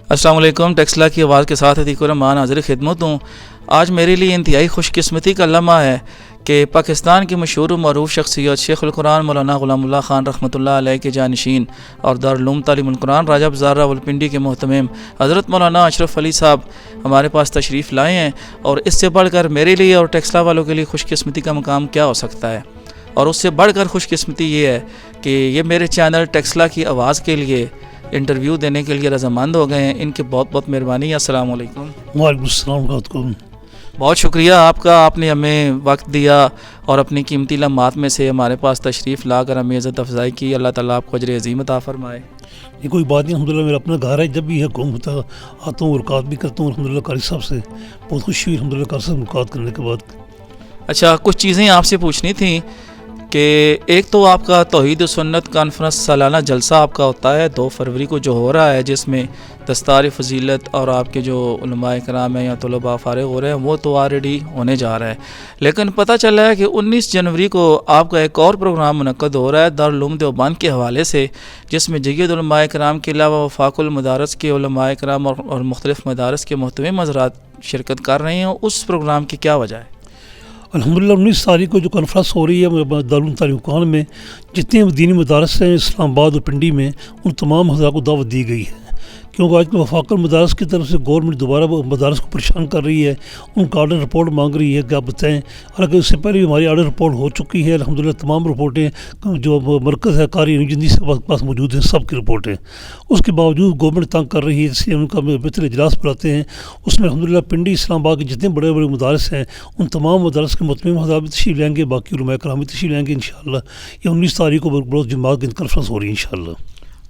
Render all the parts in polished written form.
السلام علیکم. ٹیکسلا کی آواز کے ساتھ عتیق الرحمان حاضر خدمت ہوں. آج میرے لیے انتہائی خوش قسمتی کا لمحہ ہے کہ پاکستان کی مشہور و معروف شخصیت شیخ القرآن مولانا غلام اللہ خان رحمۃ اللہ علیہ کے جانشین اور دارالعلوم تعلیم القرآن راجہ بازار راولپنڈی کے محتمم حضرت مولانا اشرف علی صاحب ہمارے پاس تشریف لائے ہیں. اور اس سے بڑھ کر میرے لیے اور ٹیکسلا والوں کے لیے خوش قسمتی کا مقام کیا ہو سکتا ہے. اور اس سے بڑھ کر خوش قسمتی یہ ہے کہ یہ میرے چینل ٹیکسلا کی آواز کے لیے انٹرویو دینے کے لیے رضامند ہو گئے ہیں. ان کی بہت بہت مہربانی. السلام علیکم. وعلیکم السلام علیکم. بہت شکریہ آپ کا. آپ نے ہمیں وقت دیا اور اپنی قیمتی لمحات میں سے ہمارے پاس تشریف لا کر ہمیں عزت افزائی کی. اللہ تعالیٰ آپ کو اجر عظیم عطا فرمائے. یہ کوئی بات نہیں، الحمدللہ میرا اپنا گھر ہے. جب بھی ہے قوم ہوتا آتا ہوں، ملاقات بھی کرتا ہوں. الحمدللہ قاری صاحب سے بہت خوشی ہوئی الحمدللہ قاری صاحب ملاقات کرنے کے بعد. اچھا، کچھ چیزیں آپ سے پوچھنی تھیں کہ ایک تو آپ کا توحید و سنت کانفرنس سالانہ جلسہ آپ کا ہوتا ہے 2 فروری کو جو ہو رہا ہے، جس میں دستار فضیلت اور آپ کے جو علماء کرام ہیں یا طلباء فارغ ہو رہے ہیں وہ تو آلریڈی ہونے جا رہا ہے. لیکن پتہ چلا ہے کہ 19 جنوری کو آپ کا ایک اور پروگرام منعقد ہو رہا ہے دارالعلوم دیوبند کے حوالے سے، جس میں جید علماء کرام کے علاوہ وفاق المدارس کے علماء کرام اور مختلف مدارس کے محتمم حضرات شرکت کر رہے ہیں. اس پروگرام کی کیا وجہ ہے؟ الحمدللہ 19 تاریخ کو جو کانفرنس ہو رہی ہے دارالعلوم تعلیم القرآن میں، جتنے دینی مدارس ہیں اسلام آباد اور پنڈی میں، ان تمام حضرات کو دعوت دی گئی ہے. کیونکہ آج کل وفاق المدارس کی طرف سے گورنمنٹ دوبارہ مدارس کو پریشان کر رہی ہے، ان کا آرڈر رپورٹ مانگ رہی ہے کہ آپ بتائیں. حالانکہ اس سے پہلے ہماری آرڈر رپورٹ ہو چکی ہے. الحمدللہ تمام رپورٹیں جو مرکز ہے قاری جندی سے پاس موجود ہیں، سب کی رپورٹیں. اس کے باوجود گورنمنٹ تنگ کر رہی ہے، اس لیے ان کا بہتر اجلاس بلاتے ہیں. اس میں الحمدللہ پنڈی اسلام آباد کے جتنے بڑے بڑے مدارس ہیں ان تمام مدارس کے محتمم حضرات بھی تشریف لیں گے، باقی علماء کرام بھی تشریف لیں گے انشاءاللہ. یہ 19 تاریخ کو بروز جماعت کی کانفرنس ہو رہی ہے انشاءاللہ.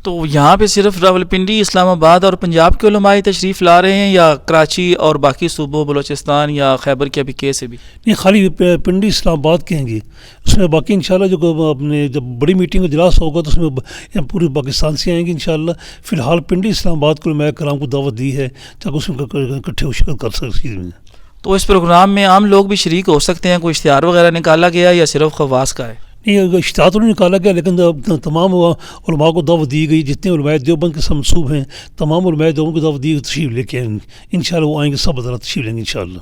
تو یہاں پہ صرف راولپنڈی، اسلام آباد اور پنجاب کے علماء تشریف لا رہے ہیں یا کراچی اور باقی صوبوں بلوچستان یا خیبر کے ابھی کے سے بھی؟ نہیں، خالی پنڈی اسلام آباد کے ہیں گے. اس میں باقی انشاءاللہ جو اپنے جب بڑی میٹنگ اجلاس ہوگا تو اس میں پورے پاکستان سے آئیں گے انشاءاللہ. فی الحال پنڈی اسلام آباد کو علماء کرام کو دعوت دی ہے تاکہ اس میں اکٹھے ہو شرکت کر سکیں. تو اس پروگرام میں عام لوگ بھی شریک ہو سکتے ہیں؟ کوئی اشتہار وغیرہ نکالا گیا یا صرف خواص کا ہے؟ نہیں، اشتہار تو نہیں نکالا گیا، لیکن تمام علماء کو دعوت دی گئی. جتنے علماء دیوبند کے منسوب ہیں تمام علماء دیوبند کو دعوت دی گئی، تشریف لے کے آئیں گے انشاءاللہ. وہ آئیں گے، سب حضرات تشریف لیں گے انشاءاللہ.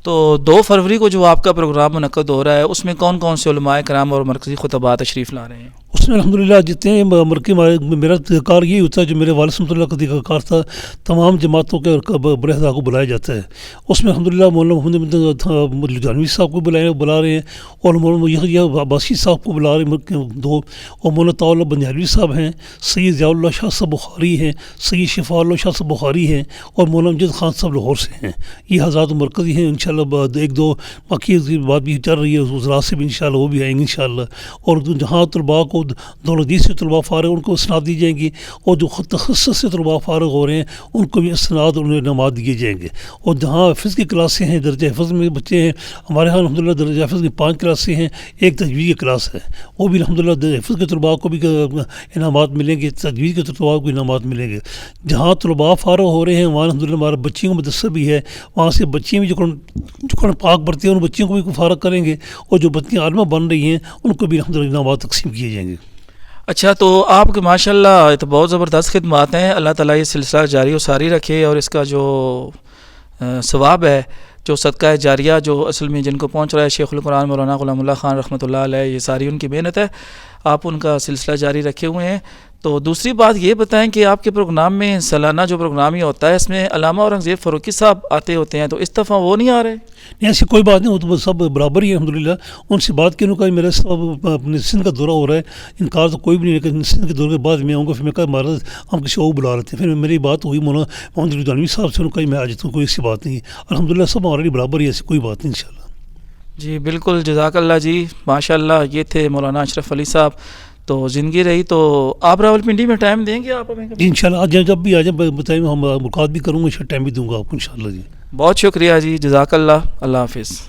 تو 2 فروری کو جو آپ کا پروگرام منعقد ہو رہا ہے اس میں کون کون سے علماء کرام اور مرکزی خطباء تشریف لا رہے ہیں؟ اس میں الحمدللہ جتنے میرا کار یہی ہوتا ہے جو میرے والد صاحب اللہ کا طریقہ کار تھا، تمام جماعتوں کے بڑے حضرات کو بلایا جاتا ہے. اس میں الحمدللہ مولانا محمد لدھیانوی صاحب کو بلا رہے ہیں، اور مولانا یحییٰ عباسی صاحب کو بلا رہے ہیں 2، اور مولانا طاء اللہ بنجالوی صاحب ہیں، سید ضیاء اللہ شاہ صاحب بخاری ہیں، سید شفاء اللہ شاہ صاحب بخاری ہیں، اور مولانا امجد خان صاحب لاہور سے ہیں. یہ حضرات مرکزی ہیں انشاءاللہ. 1-2 باقی بات بھی چل رہی ہے حضرات سے بھی انشاءاللہ، وہ بھی آئیں گے انشاءاللہ. اور جہاں طلباء کو دولدی سے طلباء فارغ ان کو اسناد دی جائیں گی، اور جو خود تخصص سے طلباء فارغ ہو رہے ہیں ان کو بھی اسناد اور انعامات دیے جائیں گے. اور جہاں حفظ کی کلاسیں ہیں، درجہ حفظ میں بچے ہیں، ہمارے ہاں الحمدللہ درجہ حفظ کی 5 کلاسیں ہیں، 1 تجوید کی کلاس ہے. وہ بھی الحمدللہ حفظ کے طلباء کو بھی انعامات ملیں گے، تجوید کے طلباء کو انعامات ملیں گے. جہاں طلباء فارغ ہو رہے ہیں وہاں الحمدللہ ہمارا بچیوں کا مدرسہ بھی ہے، وہاں سے بچیاں بھی جو قرآن پاک پڑھتی ہیں ان بچیوں کو بھی فارغ کریں گے، اور جو بچیاں عالمہ بن رہی ہیں ان کو بھی الحمدللہ انعامات تقسیم کیے جائیں گے. اچھا، تو آپ کے ماشاءاللہ یہ تو بہت زبردست خدمات ہیں. اللہ تعالیٰ یہ سلسلہ جاری و ساری رکھے، اور اس کا جو ثواب ہے، جو صدقہ جاریہ جو اصل میں جن کو پہنچ رہا ہے شیخ القرآن مولانا غلام اللہ خان رحمۃ اللہ علیہ، یہ ساری ان کی محنت ہے. آپ ان کا سلسلہ جاری رکھے ہوئے ہیں. تو دوسری بات یہ بتائیں کہ آپ کے پروگرام میں سالانہ جو پروگرام یہ ہوتا ہے اس میں علامہ اورنگزیب فاروقی صاحب آتے ہوتے ہیں، تو اس دفعہ وہ نہیں آ رہے؟ نہیں، ایسی کوئی بات نہیں، وہ تو سب برابر ہی ہے الحمدللہ. ان سے بات کی، کہ میرا اپنے سندھ کا دورہ ہو رہا ہے، انکار تو کوئی بھی نہیں، لیکن سندھ کے دورے کے بعد میں آؤں گا. پھر میں کہا مہاراج ہم کسی اور بلا رہے تھے، پھر میری بات ہوئی مولانا محمد لدھیانوی صاحب سے، کہیں میں آ جاتا ہوں، کوئی ایسی بات نہیں. الحمدللہ سب ہمارے لیے برابر ہی، ایسی کوئی بات نہیں انشاءاللہ. جی بالکل، جزاک اللہ جی، ماشاءاللہ. یہ تھے مولانا اشرف علی صاحب. تو زندگی رہی تو آپ راولپنڈی میں ٹائم دیں گے آپ ہمیں؟ جی انشاءاللہ، آج جب بھی آ جائیں بتائیں، ہم ملاقات بھی کروں گا، ٹائم بھی دوں گا آپ کو انشاءاللہ. جی بہت شکریہ جی، جزاک اللہ. اللہ حافظ.